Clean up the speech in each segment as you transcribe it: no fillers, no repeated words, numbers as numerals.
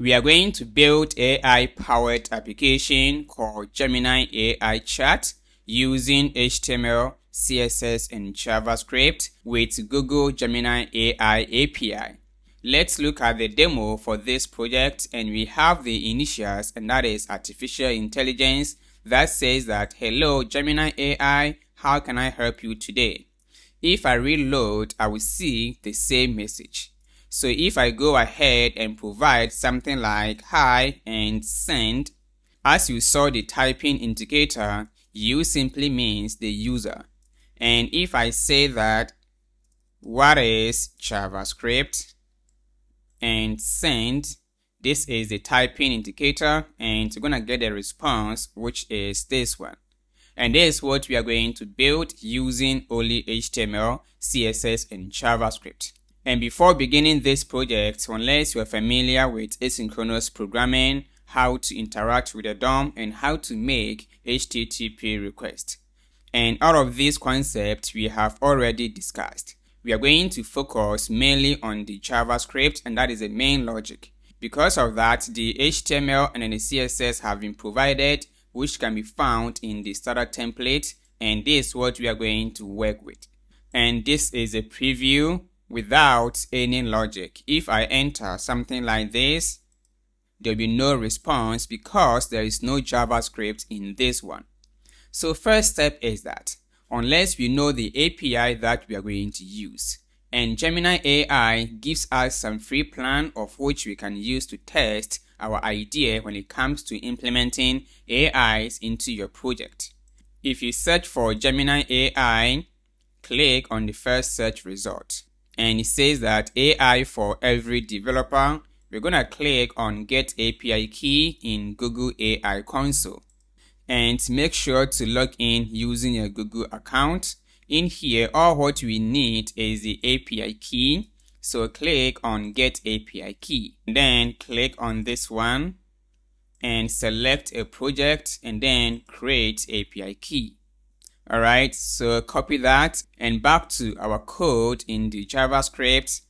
We are going to build AI-powered application called Gemini AI Chat using HTML, CSS, and JavaScript with Google Gemini AI API. Let's look at the demo for this project, and we have the initials, and that is artificial intelligence that says that, "Hello Gemini AI, how can I help you today?" If I reload, I will see the same message. So if I go ahead and provide something like hi and send, as you saw the typing indicator, you simply means the user. And if I say that, what is JavaScript, and send, this is the typing indicator, and you're gonna get a response, which is this one. And this is what we are going to build using only HTML, CSS, and JavaScript. And before beginning this project, unless you are familiar with asynchronous programming, how to interact with the DOM, and how to make HTTP requests, and all of these concepts we have already discussed. We are going to focus mainly on the JavaScript, and that is the main logic. Because of that, the HTML and the CSS have been provided, which can be found in the starter template, and this is what we are going to work with. And this is a preview without any logic. If I enter something like this, there will be no response because there is no JavaScript in this one. So first step is that unless we know the API that we are going to use, and Gemini AI gives us some free plan of which we can use to test our idea when it comes to implementing AIs into your project. If you search for Gemini AI, click on the first search result, and it says that AI for every developer. We're gonna click on Get API Key in Google AI Console, and make sure to log in using your Google account. In here, all what we need is the API key. So click on Get API Key, then click on this one and select a project and then create API key. Alright, so copy that and back to our code in the JavaScript.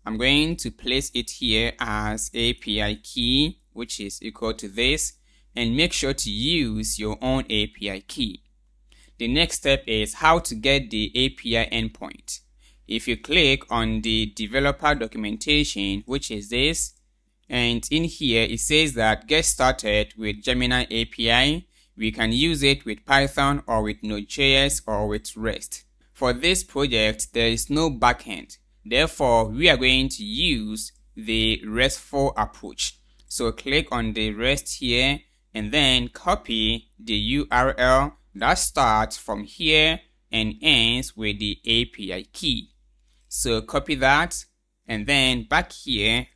I'm going to place it here as API key, which is equal to this, and make sure to use your own API key. The next step is how to get the API endpoint. If you click on the developer documentation, which is this, and in here it says that get started with Gemini API. We can use it with Python or with Node.js or with REST. For this project, there is no backend. Therefore, we are going to use the RESTful approach. So click on the REST here and then copy the URL that starts from here and ends with the API key. So copy that, and then back here,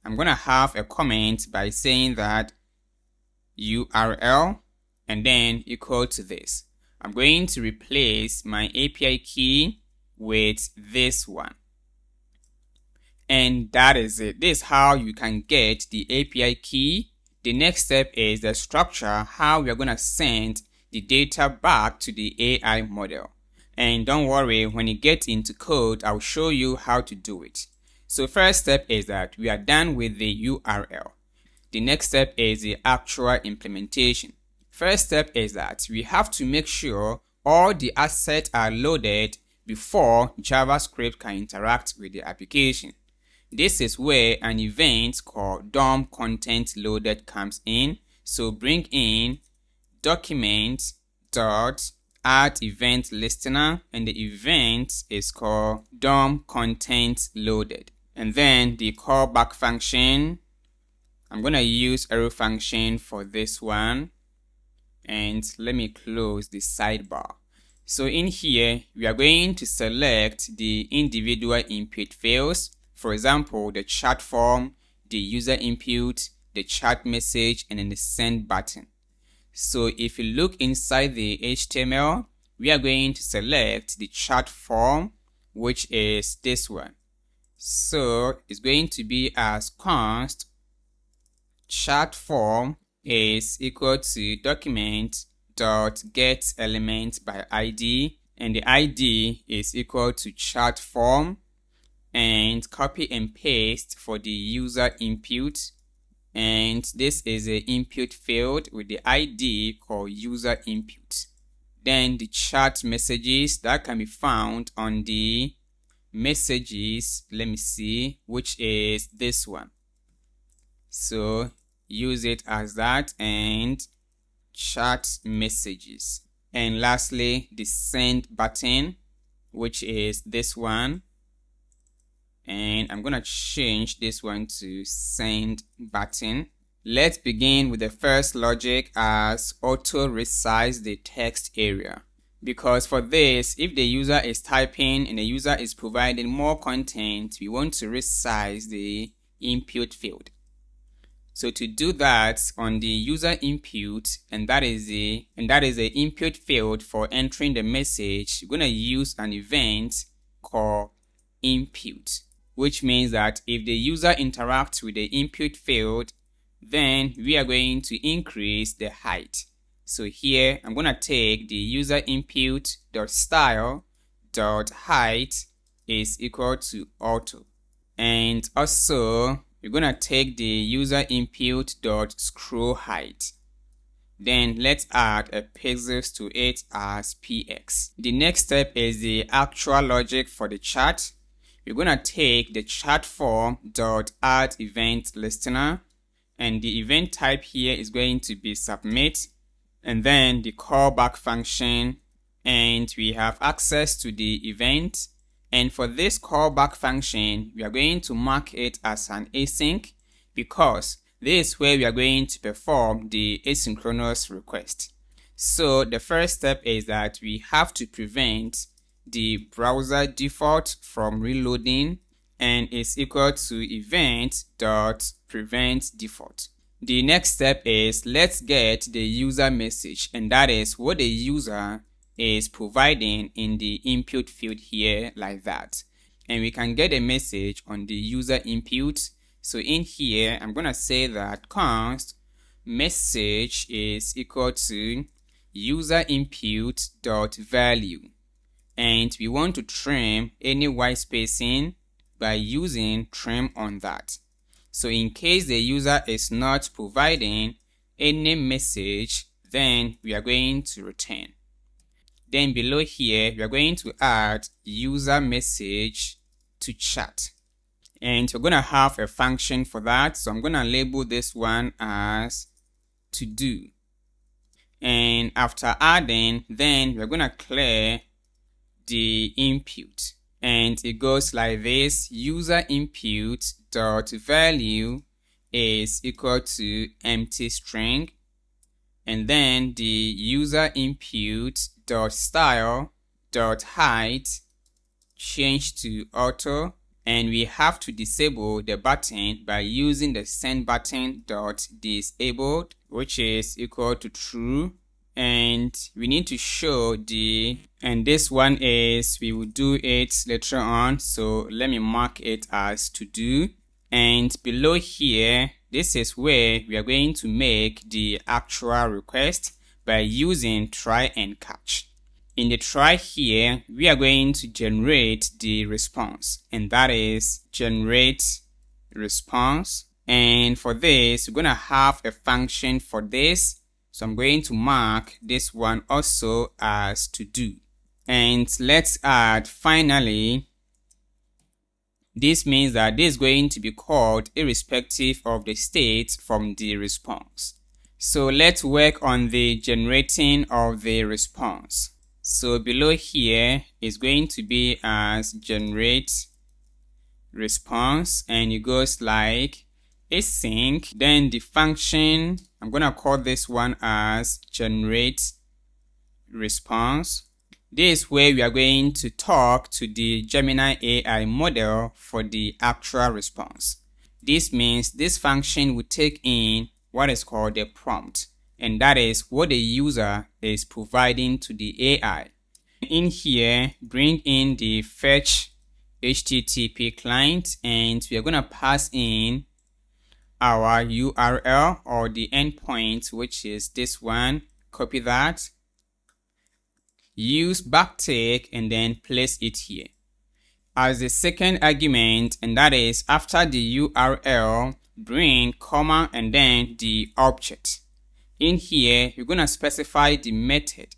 I'm gonna have a comment by saying that URL and then equal to this. I'm going to replace my API key with this one. And that is it. This is how you can get the API key. The next step is the structure, how we are going to send the data back to the AI model. And don't worry, when you get into code, I'll show you how to do it. So first step is that we are done with the URL. The next step is the actual implementation. First step is that we have to make sure all the assets are loaded before JavaScript can interact with the application. This is where an event called DOM content loaded comes in. So bring in document dot add event listener, and the event is called DOM content loaded. And then the callback function, I'm gonna use arrow function for this one. And let me close the sidebar. So in here, we are going to select the individual input fields. For example, the chat form, the user input, the chat message, and then the send button. So if you look inside the HTML, we are going to select the chat form, which is this one. So it's going to be as const chat form is equal to document dot get element by ID, and the ID is equal to chat form, and copy and paste for the user input, and this is an input field with the ID called user input. Then the chat messages that can be found on the messages, let me see, which is this one. So use it as that, and chat messages. And lastly, the send button, which is this one. And I'm gonna change this one to send button. Let's begin with the first logic as auto resize the text area. Because for this, if the user is typing and the user is providing more content, we want to resize the input field. So to do that, on the user input, and that is the input field for entering the message, we're gonna use an event called input, which means that if the user interacts with the input field, then we are going to increase the height. So here I'm gonna take the user input dot style dot height is equal to auto, and also we're gonna take the user input dot scroll height. Then let's add a pixels to it as px. The next step is the actual logic for the chat. We're gonna take the chat form dot add event listener, and the event type here is going to be submit, and then the callback function, and we have access to the event. And for this callback function, we are going to mark it as an async because this is where we are going to perform the asynchronous request. So the first step is that we have to prevent the browser default from reloading, and is equal to event.prevent default. The next step is let's get the user message, and that is what the user is providing in the input field here, like that. And we can get a message on the user input. So in here, I'm gonna say that const message is equal to user input dot value, and we want to trim any white spacing by using trim on that. So in case the user is not providing any message, then we are going to return. Then below here, we are going to add user message to chat, and we're going to have a function for that. So I'm going to label this one as to do, and after adding, then we're going to clear the input, and it goes like this: user input dot value is equal to empty string, and then the user input dot style dot height change to auto, and we have to disable the button by using the send button dot disabled, which is equal to true. And we need to show and this one is, we will do it later on, so let me mark it as to do. And below here, this is where we are going to make the actual request by using try and catch. In the try here, we are going to generate the response, and that is generate response. And for this, we're going to have a function for this. So I'm going to mark this one also as to do. And let's add finally, this means that this is going to be called irrespective of the state from the response. So let's work on the generating of the response. So below here is going to be as generate response, and it goes like async, then the function, I'm gonna call this one as generate response. This is where we are going to talk to the Gemini AI model for the actual response. This means this function will take in what is called the prompt, and that is what the user is providing to the AI. In here, bring in the fetch HTTP client, and we are gonna pass in our URL or the endpoint, which is this one. Copy that, use backtick, and then place it here as the second argument, and that is after the URL, bring comma and then the object. In here, you're going to specify the method.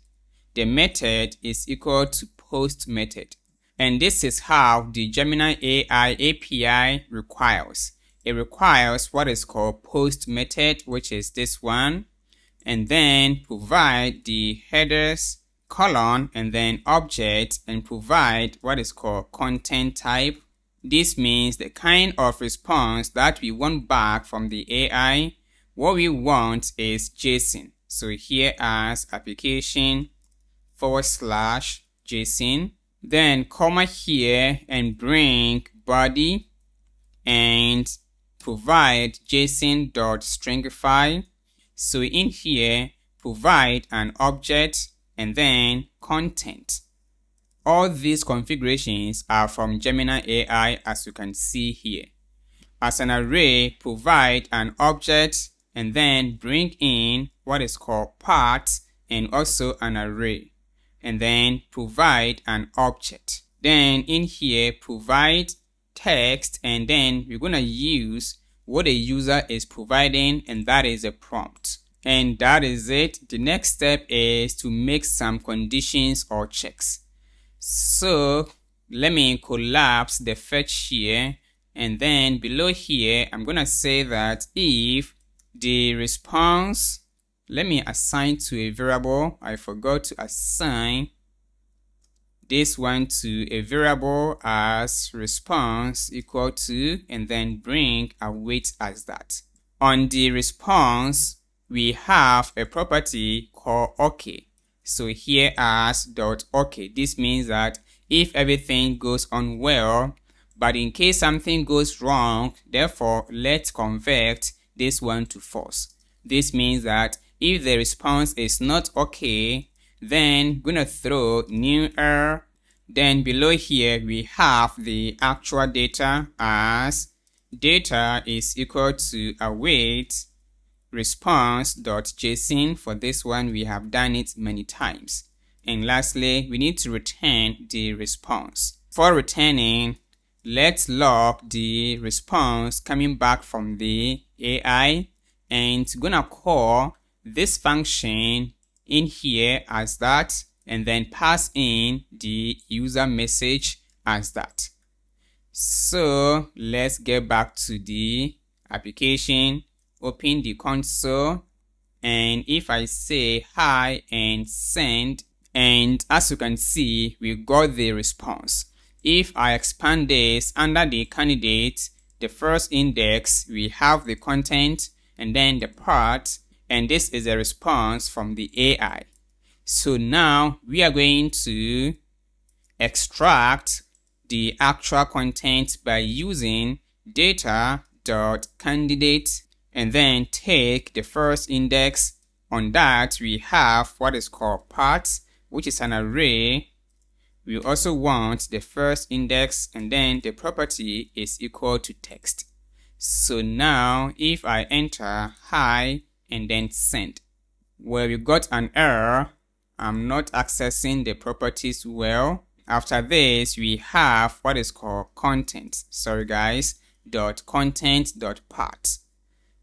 The method is equal to post method. And this is how the Gemini AI API requires. It requires what is called post method, which is this one, and then provide the headers, colon, and then object, and provide what is called content type. This means the kind of response that we want back from the AI. What we want is JSON. So here as application/JSON, then comma here and bring body and provide JSON.stringify. So in here, provide an object and then content. All these configurations are from Gemini AI, as you can see here. As an array, provide an object and then bring in what is called parts and also an array, and then provide an object. Then in here, provide text, and then we're going to use what a user is providing, and that is a prompt. And that is it. The next step is to make some conditions or checks. So let me collapse the fetch here, and then below here I'm going to say that if the response, let me assign to a variable. I forgot to assign this one to a variable as response equal to, and then bring await as that. On the response, we have a property called OK. So here as .OK, this means that if everything goes on well, but in case something goes wrong, therefore let's convert this one to false. This means that if the response is not okay, then gonna throw new error. Then below here we have the actual data as data is equal to await response.json. For this one we have done it many times. And lastly, we need to return the response. For returning, let's log the response coming back from the AI, and gonna call this function in here as that, and then pass in the user message as that. So let's get back to the application, open the console, and if I say hi and send, and as you can see, we got the response. If I expand this under the candidate, the first index, we have the content and then the part, and this is a response from the AI. So now we are going to extract the actual content by using data.candidate and then take the first index. On that, we have what is called parts, which is an array. We also want the first index, and then the property is equal to text. So now if I enter hi and then send, well, we got an error. I'm not accessing the properties well. After this, we have what is called content. Sorry guys, .content.part.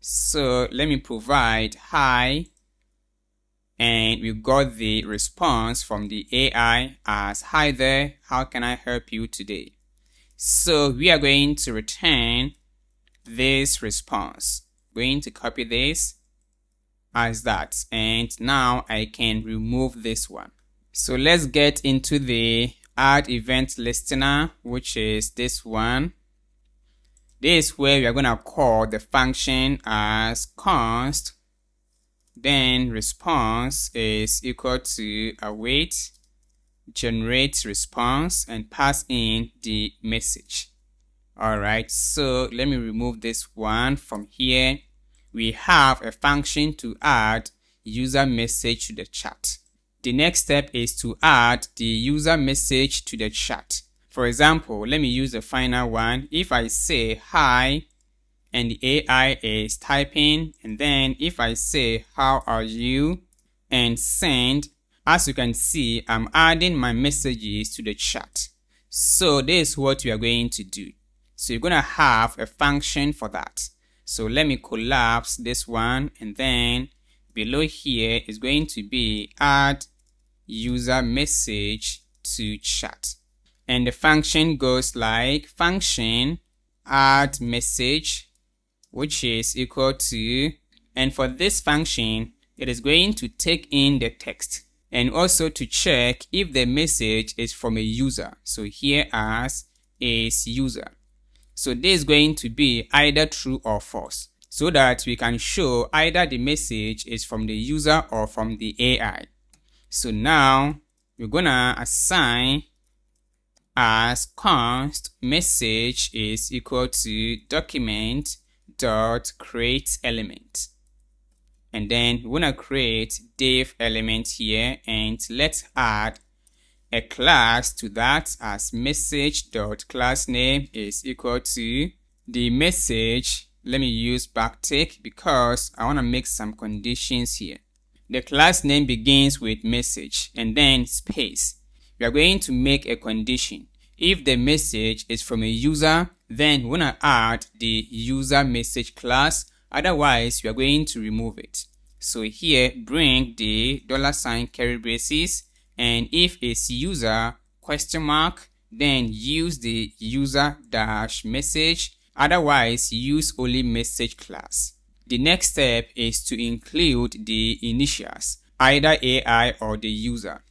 So let me provide hi, and we got the response from the AI as hi there, how can I help you today? So we are going to return this response. Going to copy this as that, and now I can remove this one. So let's get into the add event listener, which is this one. This is where we are going to call the function as const, then response is equal to await generate response, and pass in the message. Alright, so let me remove this one from here. We have a function to add user message to the chat. The next step is to add the user message to the chat. For example, let me use the final one. If I say hi and the AI is typing, and then if I say how are you and send, as you can see, I'm adding my messages to the chat. So this is what we are going to do. So you're going to have a function for that. So let me collapse this one, and then below here is going to be add user message to chat. And the function goes like function add message, which is equal to, and for this function, it is going to take in the text and also to check if the message is from a user. So here as is user. So this is going to be either true or false, so that we can show either the message is from the user or from the AI. So now we're gonna assign as const message is equal to document dot create element, and then we're gonna create div element here, and let's add a class to that as message dot class name is equal to the message. Let me use backtick because I want to make some conditions here. The class name begins with message and then space. We are going to make a condition. If the message is from a user, then we're going to add the user message class. Otherwise, we are going to remove it. So here, bring the $curly braces, and if it's user question mark, then use the user dash message. Otherwise, use only message class. The next step is to include the initials, either AI or the user.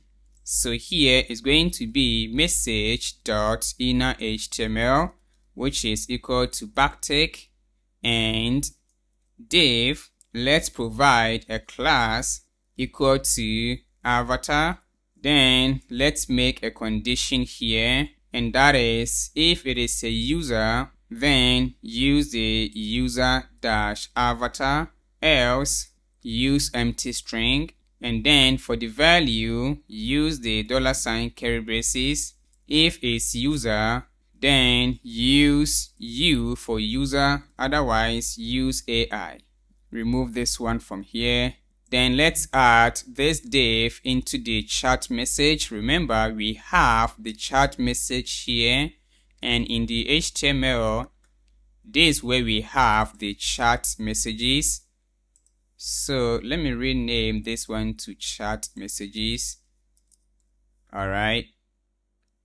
So here is going to be message.innerHTML, which is equal to backtick, and div, let's provide a class equal to avatar. Then let's make a condition here, and that is if it is a user, then use the user dash avatar, else use empty string, and then for the value use the $curly braces. If it's user, then use U for user, otherwise use AI. Remove this one from here. Then let's add this div into the chat message. Remember, we have the chat message here, and in the HTML, this is where we have the chat messages. So let me rename this one to chat messages. Alright.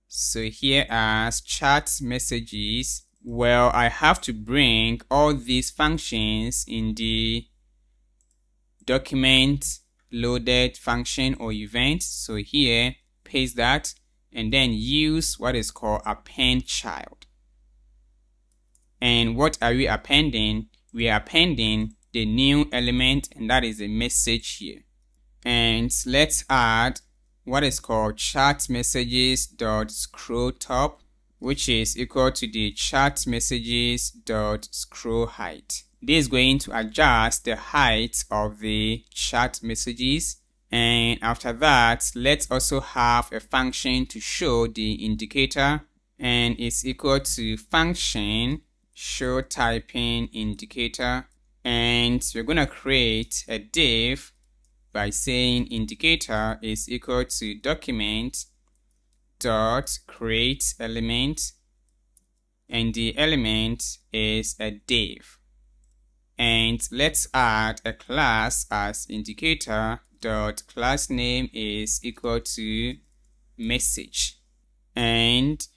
So here as chat messages, well, I have to bring all these functions in the document loaded function or event. So here, paste that, and then use what is called append child. And what are we appending? We are appending the new element, and that is a message here. And let's add what is called chat messages dot scroll top, which is equal to the chat messages dot scroll height. This is going to adjust the height of the chat messages. And after that, let's also have a function to show the indicator, and it's equal to function show typing indicator. And we're going to create a div by saying indicator is equal to document dot create element, and the element is a div. And let's add a class as indicator dot class name is equal to message, and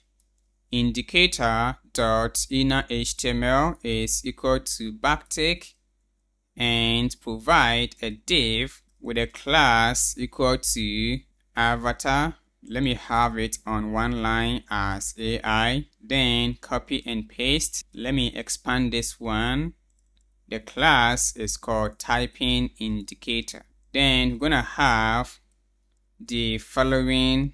indicator dot inner HTML is equal to backtick, and provide a div with a class equal to avatar. Let me have it on one line as AI, then copy and paste. Let me expand this one. The class is called typing indicator. Then we're gonna have the following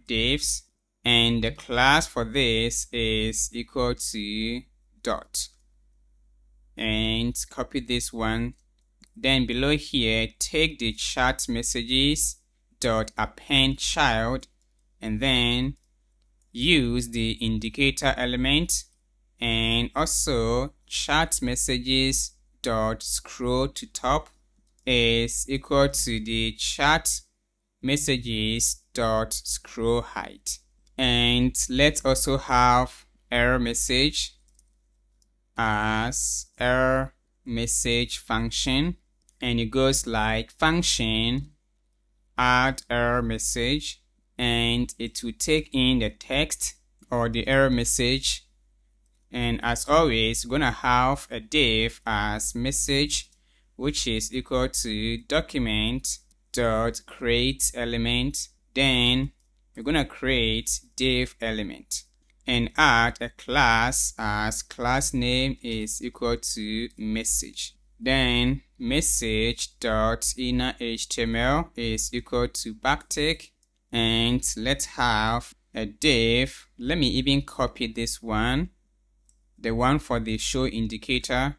divs, and the class for this is equal to dot, and copy this one. Then below here, take the chat messages dot append child, and then use the indicator element, and also chat messages dot scroll to top is equal to the chat messages dot scroll height. And let's also have error message as error message function, and it goes like function add error message, and it will take in the text or the error message. And as always, we're gonna have a div as message, which is equal to document dot create element. Then we're gonna create div element and add a class as class name is equal to message. Then message dot inner HTML is equal to backtick, and let's have a div. Let me even copy this one, the one for the show indicator,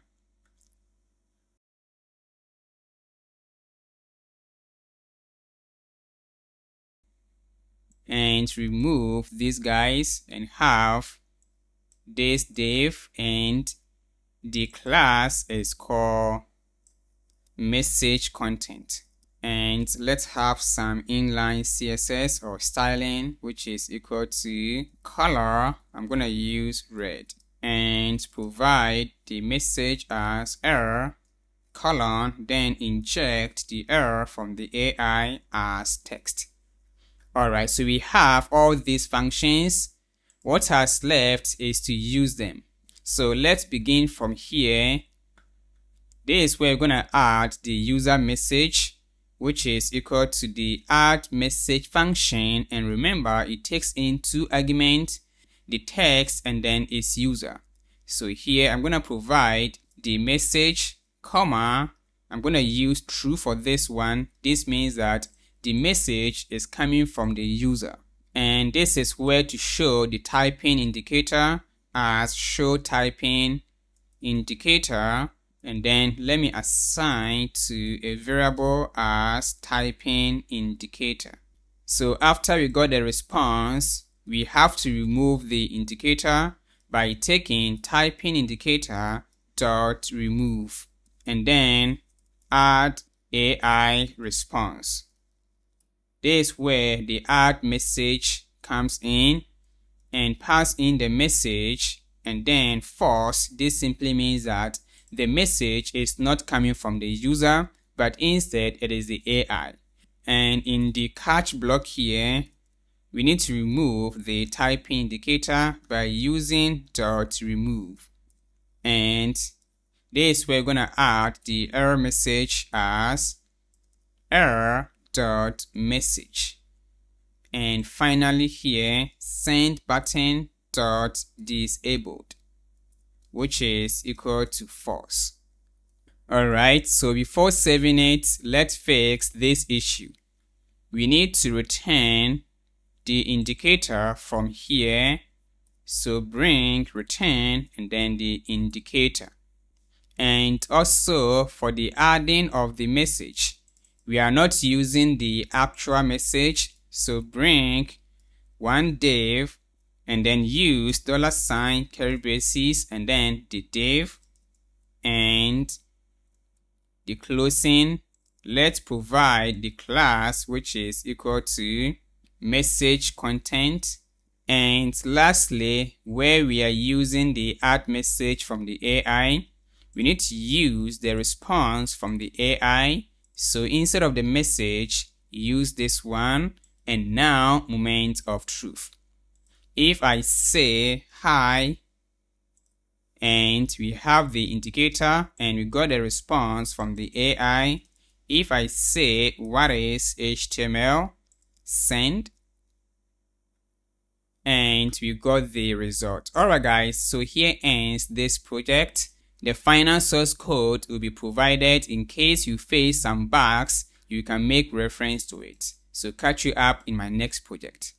and remove these guys and have this div, and the class is called message content. And let's have some inline CSS or styling, which is equal to color. I'm gonna use red, and provide the message as error colon, then inject the error from the AI as text. Alright, so we have all these functions. What has left is to use them. So let's begin from here. This is where we're gonna add the user message, which is equal to the add message function. And remember, it takes in two arguments, the text and then its user. So here I'm gonna provide the message, comma, I'm gonna use true for this one. This means that the message is coming from the user. And this is where to show the typing indicator as show typing indicator. And then let me assign to a variable as typing indicator. So after we got the response, we have to remove the indicator by taking typing indicator dot remove and then add AI response. This is where the add message comes in, and pass in the message and then false. This simply means that the message is not coming from the user, but instead it is the AI. And in the catch block here, we need to remove the typing indicator by using dot remove. And this we're gonna add the error message as error dot message. And finally here, send button dot disabled, which is equal to false. Alright, so before saving it, let's fix this issue. We need to return the indicator from here. So bring return and then the indicator. And also for the adding of the message, we are not using the actual message. So bring one div and then use $ curly braces and then the div and the closing. Let's provide the class which is equal to message content. And lastly, where we are using the add message from the AI, we need to use the response from the AI. So instead of the message, use this one, and now moment of truth. If I say hi, and we have the indicator and we got a response from the AI. If I say what is HTML, send, and we got the result. Alright guys, so here ends this project. The final source code will be provided in case you face some bugs. You can make reference to it. So catch you up in my next project.